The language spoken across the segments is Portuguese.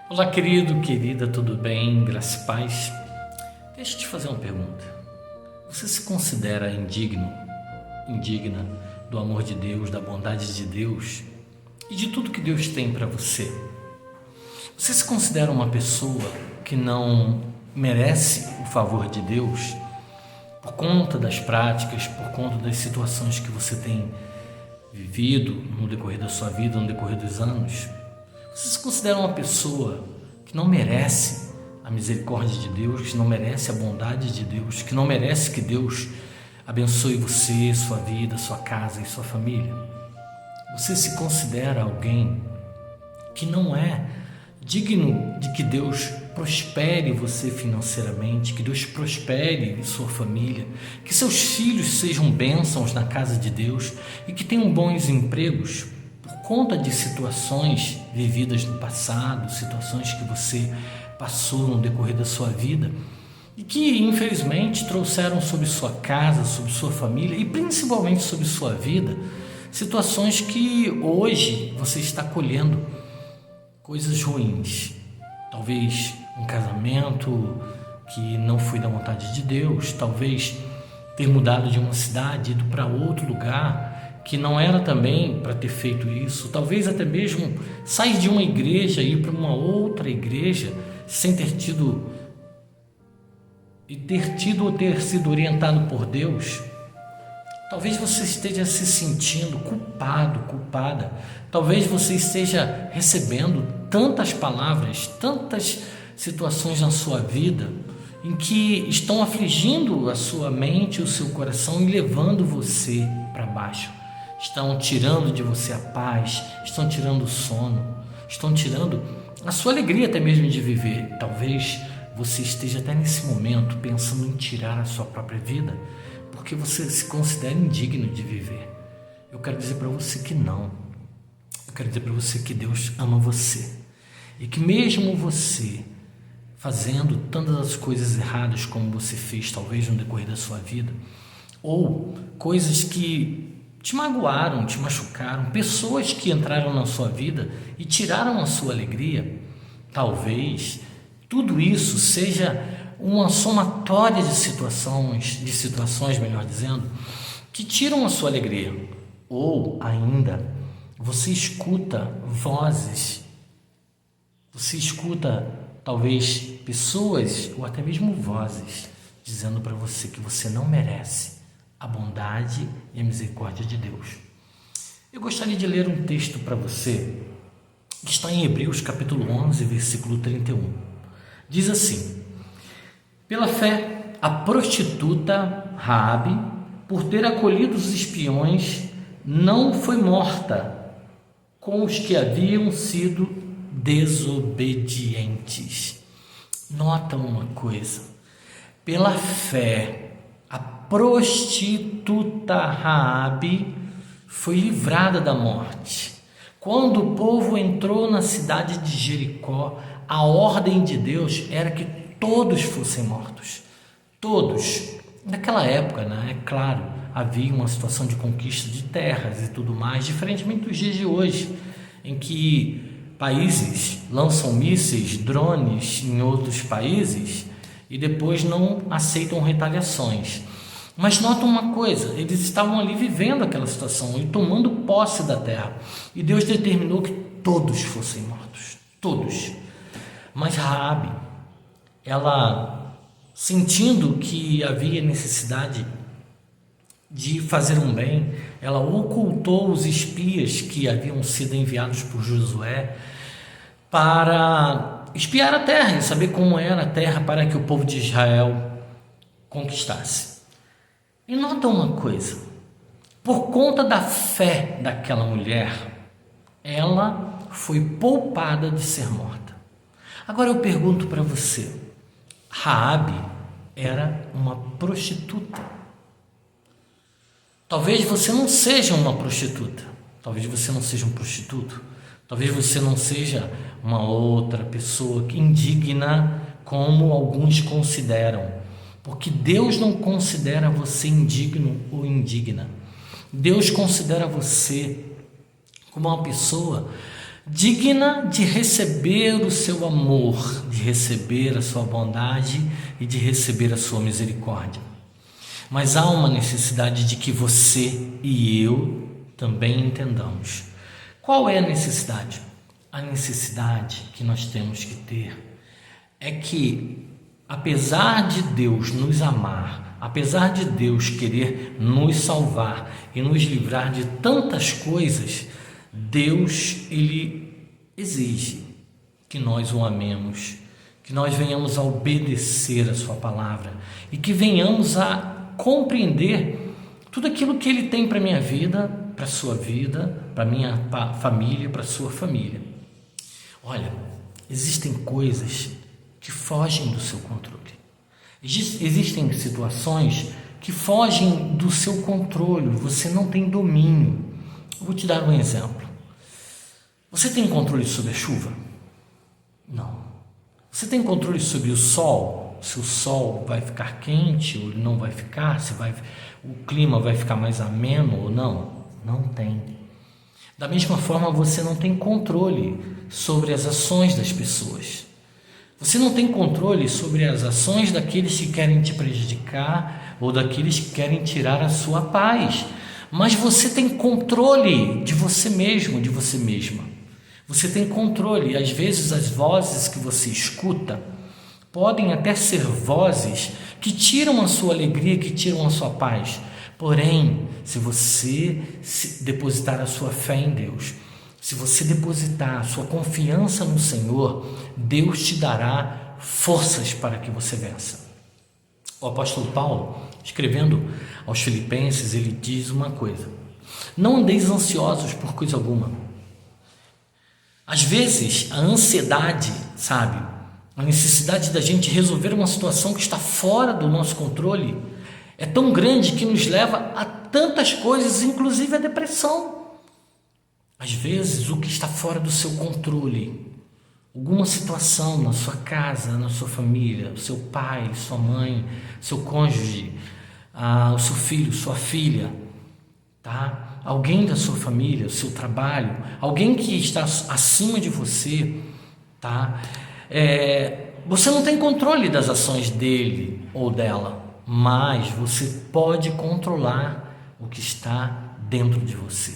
Olá, querido, querida, tudo bem? Graça e paz. Deixa eu te fazer uma pergunta. Você se considera indigno, indigna do amor de Deus, da bondade de Deus e de tudo que Deus tem para você? Você se considera uma pessoa que não merece o favor de Deus por conta das práticas, por conta das situações que você tem vivido no decorrer da sua vida, no decorrer dos anos? Você se considera uma pessoa que não merece a misericórdia de Deus, que não merece a bondade de Deus, que não merece que Deus abençoe você, sua vida, sua casa e sua família? Você se considera alguém que não é digno de que Deus prospere você financeiramente, que Deus prospere sua família, que seus filhos sejam bênçãos na casa de Deus e que tenham bons empregos? Por conta de situações vividas no passado, situações que você passou no decorrer da sua vida e que infelizmente trouxeram sobre sua casa, sobre sua família e principalmente sobre sua vida, situações que hoje você está colhendo coisas ruins. Talvez um casamento que não foi da vontade de Deus, talvez ter mudado de uma cidade, ido para outro lugar que não era também para ter feito isso, talvez até mesmo sair de uma igreja e ir para uma outra igreja sem ter tido ou ter sido orientado por Deus. Talvez você esteja se sentindo culpado, culpada. Talvez você esteja recebendo tantas palavras, tantas situações na sua vida em que estão afligindo a sua mente, o seu coração e levando você para baixo. Estão tirando de você a paz, estão tirando o sono, estão tirando a sua alegria até mesmo de viver. Talvez você esteja até nesse momento pensando em tirar a sua própria vida, porque você se considera indigno de viver. Eu quero dizer para você que não. Eu quero dizer para você que Deus ama você e que mesmo você fazendo tantas as coisas erradas como você fez talvez no decorrer da sua vida, ou coisas que te magoaram, te machucaram, pessoas que entraram na sua vida e tiraram a sua alegria, talvez tudo isso seja uma somatória de situações, melhor dizendo, que tiram a sua alegria. Ou ainda, você escuta vozes, você escuta talvez pessoas ou até mesmo vozes dizendo para você que você não merece a bondade e a misericórdia de Deus. Eu gostaria de ler um texto para você que está em Hebreus capítulo 11, versículo 31. Diz assim: pela fé, a prostituta Raabe, por ter acolhido os espiões, não foi morta com os que haviam sido desobedientes. Nota uma coisa: pela fé, a prostituta Raabe foi livrada da morte. Quando o povo entrou na cidade de Jericó, a ordem de Deus era que todos fossem mortos. Todos. Naquela época, né, é claro, havia uma situação de conquista de terras e tudo mais, diferentemente dos dias de hoje, em que países lançam mísseis, drones em outros países e depois não aceitam retaliações. Mas nota uma coisa: eles estavam ali vivendo aquela situação e tomando posse da terra, e Deus determinou que todos fossem mortos, todos. Mas Raabe, ela, sentindo que havia necessidade de fazer um bem, ela ocultou os espias que haviam sido enviados por Josué para espiar a terra e saber como era a terra para que o povo de Israel conquistasse. E nota uma coisa: por conta da fé daquela mulher, ela foi poupada de ser morta. Agora eu pergunto para você: Raabe era uma prostituta. Talvez você não seja uma prostituta, talvez você não seja um prostituto, talvez você não seja uma outra pessoa indigna como alguns consideram, porque Deus não considera você indigno ou indigna. Deus considera você como uma pessoa digna de receber o seu amor, de receber a sua bondade e de receber a sua misericórdia. Mas há uma necessidade de que você e eu também entendamos. Qual é a necessidade? A necessidade que nós temos que ter é que, apesar de Deus nos amar, apesar de Deus querer nos salvar e nos livrar de tantas coisas, Deus, Ele exige que nós o amemos, que nós venhamos a obedecer a sua palavra e que venhamos a compreender tudo aquilo que Ele tem para a minha vida, para a sua vida, para a minha família, para a sua família. Olha, existem coisas que fogem do seu controle. Existem situações que fogem do seu controle, você não tem domínio. Eu vou te dar um exemplo. Você tem controle sobre a chuva? Não. Você tem controle sobre o sol? Se o sol vai ficar quente ou não vai ficar? O clima vai ficar mais ameno ou não? Não tem. Da mesma forma, você não tem controle sobre as ações das pessoas. Você não tem controle sobre as ações daqueles que querem te prejudicar ou daqueles que querem tirar a sua paz. Mas você tem controle de você mesmo, de você mesma. Você tem controle. E às vezes as vozes que você escuta podem até ser vozes que tiram a sua alegria, que tiram a sua paz. Porém, se você depositar a sua fé em Deus, se você depositar a sua confiança no Senhor, Deus te dará forças para que você vença. O apóstolo Paulo, escrevendo aos Filipenses, ele diz uma coisa: não andeis ansiosos por coisa alguma. Às vezes, a ansiedade, a necessidade da gente resolver uma situação que está fora do nosso controle, é tão grande que nos leva a tantas coisas, inclusive a depressão. Às vezes, o que está fora do seu controle, alguma situação na sua casa, na sua família, o seu pai, sua mãe, seu cônjuge, o seu filho, sua filha, tá? Alguém da sua família, o seu trabalho, alguém que está acima de você, tá? Você não tem controle das ações dele ou dela, mas você pode controlar o que está dentro de você.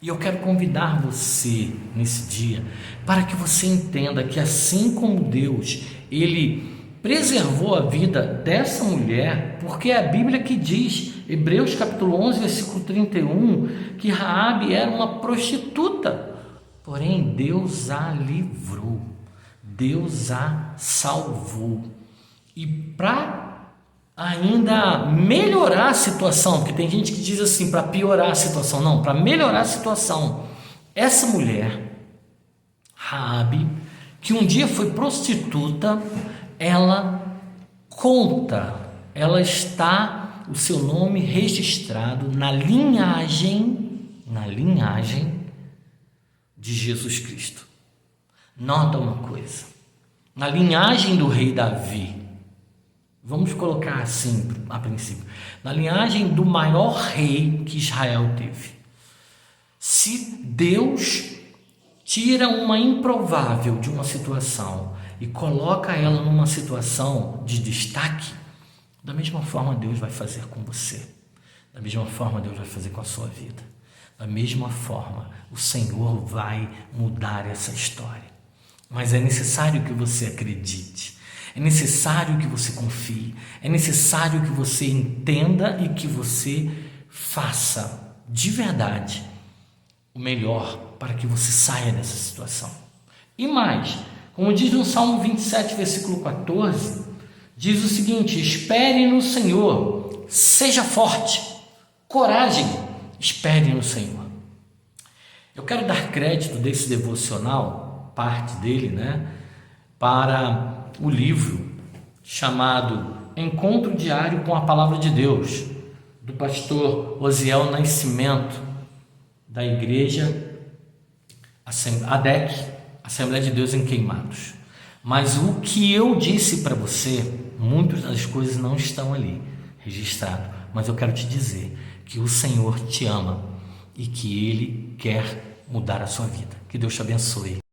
E eu quero convidar você nesse dia para que você entenda que assim como Deus, Ele preservou a vida dessa mulher, porque é a Bíblia que diz, Hebreus capítulo 11, versículo 31, que Raabe era uma prostituta, porém Deus a livrou, Deus a salvou. E para ainda melhorar a situação, porque tem gente que diz assim, para piorar a situação, não, para melhorar a situação, essa mulher, Raabe, que um dia foi prostituta, ela está o seu nome registrado na linhagem de Jesus Cristo. Nota uma coisa, na linhagem do rei Davi, vamos colocar assim a princípio, na linhagem do maior rei que Israel teve. Se Deus tira uma improvável de uma situação e coloca ela numa situação de destaque, da mesma forma Deus vai fazer com você, da mesma forma Deus vai fazer com a sua vida, da mesma forma o Senhor vai mudar essa história. Mas é necessário que você acredite, é necessário que você confie, é necessário que você entenda e que você faça de verdade o melhor para que você saia dessa situação. E mais, como diz no Salmo 27, versículo 14, diz o seguinte: espere no Senhor, seja forte, coragem, espere no Senhor. Eu quero dar crédito desse devocional, parte dele, para o livro chamado Encontro Diário com a Palavra de Deus, do pastor Osiel Nascimento, da igreja ADEC, Assembleia de Deus em Queimados. Mas o que eu disse para você, muitas das coisas não estão ali registrado, mas eu quero te dizer que o Senhor te ama e que Ele quer mudar a sua vida. Que Deus te abençoe.